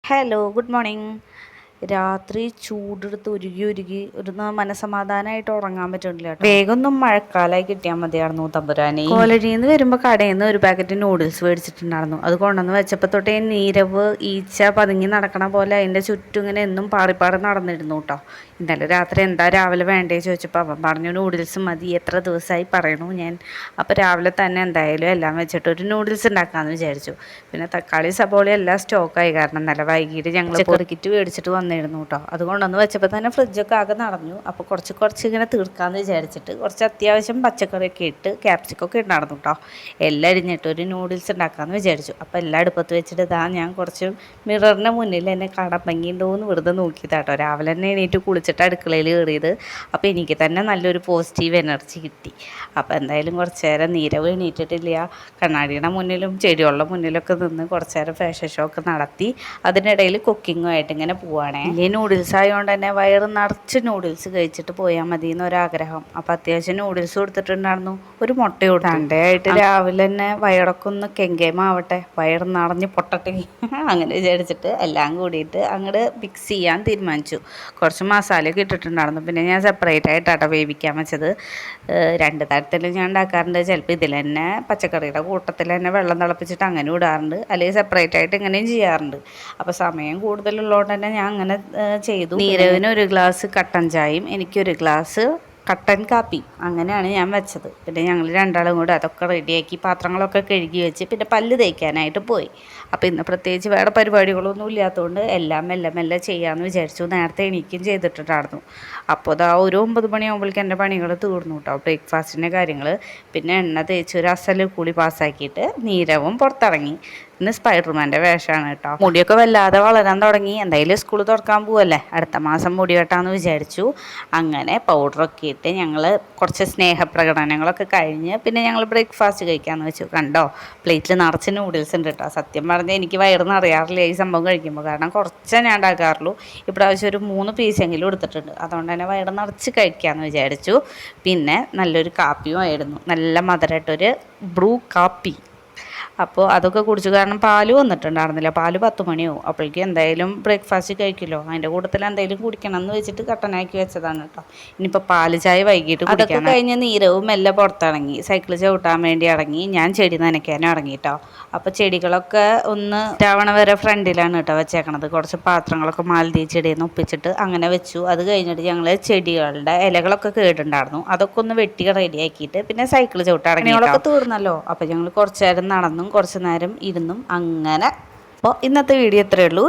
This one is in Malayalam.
Hello, good morning. രാത്രി ചൂടെടുത്ത് ഉരുകി ഉരുകി ഒരു മനസമാധാനമായിട്ട് ഉറങ്ങാൻ പറ്റുന്നില്ല കേട്ടോ. വേഗം ഒന്നും മഴക്കാലമായി കിട്ടിയാൽ മതിയായിരുന്നു തമ്പുരാനെ. കോളേജിൽ നിന്ന് വരുമ്പോൾ കടയിൽ നിന്ന് ഒരു പാക്കറ്റ് നൂഡിൽസ് മേടിച്ചിട്ടുണ്ടായിരുന്നു. അത് കൊണ്ടുവന്ന് വെച്ചപ്പോൾ തൊട്ടേ നീരവ് ഈച്ച പതുങ്ങി നടക്കണ പോലെ അതിൻ്റെ ചുറ്റും ഇങ്ങനെ എന്നും പാറി നടന്നിരുന്നു കേട്ടോ. ഇന്നലെ രാത്രി എന്താ രാവിലെ വേണ്ടേ ചോദിച്ചപ്പോൾ അവൻ പറഞ്ഞു നൂഡിൽസ് മതി, എത്ര ദിവസമായി പറയണു ഞാൻ. അപ്പോൾ രാവിലെ തന്നെ എന്തായാലും എല്ലാം വെച്ചിട്ട് ഒരു നൂഡിൽസ് ഉണ്ടാക്കാമെന്ന് വിചാരിച്ചു. പിന്നെ തക്കാളി സബോള എല്ലാം സ്റ്റോക്കായി, കാരണം നല്ല വൈകിട്ട് ഞങ്ങൾ പൊറുക്കിറ്റ് മേടിച്ചിട്ട് വന്നിരുന്നു കേട്ടോ. അതുകൊണ്ടൊന്ന് വെച്ചപ്പോൾ തന്നെ ഫ്രിഡ്ജൊക്കെ ആകെ നടന്നു. അപ്പോൾ കുറച്ച് ഇങ്ങനെ തീർക്കാമെന്ന് വിചാരിച്ചിട്ട് കുറച്ച് അത്യാവശ്യം പച്ചക്കറിയൊക്കെ ഇട്ട് ക്യാപ്സിക്കൊക്കെ ഉണ്ടായിരുന്നു കേട്ടോ. എല്ലാം അരിഞ്ഞിട്ട് ഒരു നൂഡിൽസ് ഉണ്ടാക്കാമെന്ന് വിചാരിച്ചു. അപ്പോൾ എല്ലാം അടുപ്പത്ത് വെച്ചിട്ട് ഞാൻ കുറച്ച് മിററിൻ്റെ മുന്നിൽ എന്നെ കാണാൻ ഭംഗിയുണ്ടോ എന്ന് വെറുതെ നോക്കിയതാട്ടോ. രാവിലെ തന്നെ എണീറ്റ് കുളിച്ചിട്ട് അടുക്കളയിൽ കയറിയത്. അപ്പോൾ എനിക്ക് തന്നെ നല്ലൊരു പോസിറ്റീവ് എനർജി കിട്ടി. അപ്പോൾ എന്തായാലും കുറച്ച് നേരം നീരവ് എണീറ്റിട്ടില്ല. കണ്ണാടിയുടെ മുന്നിലും ചെടികളുടെ മുന്നിലൊക്കെ നിന്ന് കുറച്ച് നേരം ഫാഷൻ ഷോ ഒക്കെ നടത്തി. അതിനിടയിൽ കുക്കിങ്ങുമായിട്ട് ഇങ്ങനെ പോവുകയാണേ. വലിയ നൂഡിൽസ് ആയതുകൊണ്ട് തന്നെ വയറ് നിറച്ച് നൂഡിൽസ് കഴിച്ചിട്ട് പോയാൽ മതി എന്നൊരാഗ്രഹം. അപ്പോൾ അത്യാവശ്യം നൂഡിൽസ് കൊടുത്തിട്ടുണ്ടായിരുന്നു. ഒരു മുട്ട കൊടുത്തു. സൺഡേ ആയിട്ട് രാവിലെ തന്നെ വയറൊക്കെ ഒന്ന് കെങ്കേമാവട്ടെ, വയറ് നിറഞ്ഞ് പൊട്ടട്ടെ അങ്ങനെ വിചാരിച്ചിട്ട് എല്ലാം കൂടിയിട്ട് അങ്ങോട്ട് മിക്സ് ചെയ്യാൻ തീരുമാനിച്ചു. കുറച്ച് മസാലയൊക്കെ ഇട്ടിട്ടുണ്ടായിരുന്നു. പിന്നെ ഞാൻ സെപ്പറേറ്റ് ആയിട്ടാട്ടോ വേവിക്കാൻ വെച്ചത്. രണ്ട് തരത്തിൽ ഞാൻ ഉണ്ടാക്കാറുണ്ട്. ചിലപ്പോൾ ഇതിൽ തന്നെ പച്ചക്കറിയുടെ കൂട്ടത്തിൽ തന്നെ വെള്ളം തിളപ്പിച്ചിട്ട് അങ്ങനെ ഇടാറുണ്ട്, അല്ലെങ്കിൽ സെപ്പറേറ്റ് ആയിട്ട് ഇങ്ങനെയും ചെയ്യാറുണ്ട്. അപ്പോൾ സമയം കൂടുതലുള്ളതുകൊണ്ട് തന്നെ ഞാൻ അങ്ങനെ ചെയ്തു. നീരവിന് ഒരു ഗ്ലാസ് കട്ടൻ ചായയും എനിക്കൊരു ഗ്ലാസ് കട്ടൻ കാപ്പി, അങ്ങനെയാണ് ഞാൻ വെച്ചത്. പിന്നെ ഞങ്ങൾ രണ്ടാളും കൂടെ അതൊക്കെ റെഡിയാക്കി പാത്രങ്ങളൊക്കെ കഴുകി വെച്ച് പിന്നെ പല്ല് തേക്കാനായിട്ട് പോയി. അപ്പോൾ ഇന്ന് പ്രത്യേകിച്ച് വേറെ പരിപാടികളൊന്നും ഇല്ലാത്തതുകൊണ്ട് എല്ലാം മെല്ലെ ചെയ്യാമെന്ന് വിചാരിച്ചു. നേരത്തെ എണീക്കും ചെയ്തിട്ടുണ്ടായിരുന്നു. അപ്പോൾ അതാ ഒരു 9 മണിയാകുമ്പോഴേക്കും എൻ്റെ പണികൾ തീർന്നു കേട്ടോ. ബ്രേക്ക്ഫാസ്റ്റിൻ്റെ കാര്യങ്ങൾ പിന്നെ എണ്ണ തേച്ച് ഒരു അസല് കൂടി പാസ്സാക്കിയിട്ട് നീരവും പുറത്തിറങ്ങി. ഇന്ന് സ്പൈഡർമാൻ്റെ വേഷമാണ് കേട്ടോ. മുടിയൊക്കെ വല്ലാതെ വളരാൻ തുടങ്ങി. എന്തായാലും സ്കൂൾ തുറക്കാൻ പോവല്ലേ, അടുത്ത മാസം മുടി വെട്ടാമെന്ന് വിചാരിച്ചു. അങ്ങനെ പൗഡറൊക്കെ ഇട്ട് ഞങ്ങൾ കുറച്ച് സ്നേഹപ്രകടനങ്ങളൊക്കെ കഴിഞ്ഞ് പിന്നെ ഞങ്ങൾ ബ്രേക്ക്ഫാസ്റ്റ് കഴിക്കാമെന്ന് വെച്ചു. കണ്ടോ, പ്ലേറ്റിൽ നിറച്ച് നൂഡിൽസ് ഉണ്ട് കേട്ടോ. സത്യം പറഞ്ഞാൽ എനിക്ക് വയറ് നിറയാറില്ല ഈ സംഭവം കഴിക്കുമ്പോൾ, കാരണം കുറച്ചേ ഞാൻ ഉണ്ടാക്കാറുള്ളൂ. ഇപ്രാവശ്യം ഒരു 3 പീസെങ്കിലും എടുത്തിട്ടുണ്ട്. അതുകൊണ്ട് തന്നെ വയറ് നിറച്ച് കഴിക്കാമെന്ന് വിചാരിച്ചു. പിന്നെ നല്ലൊരു കാപ്പിയും ആയിരുന്നു, നല്ല മധുരമായിട്ടൊരു ബ്രൂ കാപ്പി. അപ്പോൾ അതൊക്കെ കുടിച്ചു, കാരണം പാല് വന്നിട്ടുണ്ടായിരുന്നില്ല. പാല് 10 മണിയാവും. അപ്പോഴേക്കും എന്തായാലും ബ്രേക്ക്ഫാസ്റ്റ് കഴിക്കുമല്ലോ, അതിൻ്റെ കൂട്ടത്തിൽ എന്തെങ്കിലും കുടിക്കണം എന്ന് വെച്ചിട്ട് കട്ടനാക്കി വെച്ചതാണ് കേട്ടോ. ഇനിയിപ്പോൾ പാല് ചായ വൈകിട്ട് കുടിക്കാൻ. അതൊക്കെ കഴിഞ്ഞ് നീരവും എല്ലാം പുറത്തിറങ്ങി, സൈക്കിൾ ചവിട്ടാൻ വേണ്ടി ഇറങ്ങി. ഞാൻ ചെടി നനയ്ക്കാനും ഇറങ്ങി കേട്ടോ. അപ്പോൾ ചെടികളൊക്കെ ഒന്ന് രാവണ വരെ ഫ്രണ്ടിലാണ് കേട്ടോ വെച്ചേക്കണത്. കുറച്ച് പാത്രങ്ങളൊക്കെ മാലതി ചെടിയിൽ നിന്ന് ഒപ്പിച്ചിട്ട് അങ്ങനെ വെച്ചു. അത് കഴിഞ്ഞിട്ട് ഞങ്ങൾ ചെടികളുടെ ഇലകളൊക്കെ കേടുണ്ടായിരുന്നു, അതൊക്കെ ഒന്ന് വെട്ടി റെഡിയാക്കിയിട്ട് പിന്നെ സൈക്കിൾ ചവിട്ടാൻ ഇറങ്ങിയൊക്കെ തീർന്നല്ലോ. അപ്പോൾ ഞങ്ങൾ കുറച്ച് നേരം നടന്നും കുറച്ച് നേരം ഇരുന്നും അങ്ങനെ. അപ്പോൾ ഇന്നത്തെ വീഡിയോ ഇത്രയേ ഉള്ളൂ.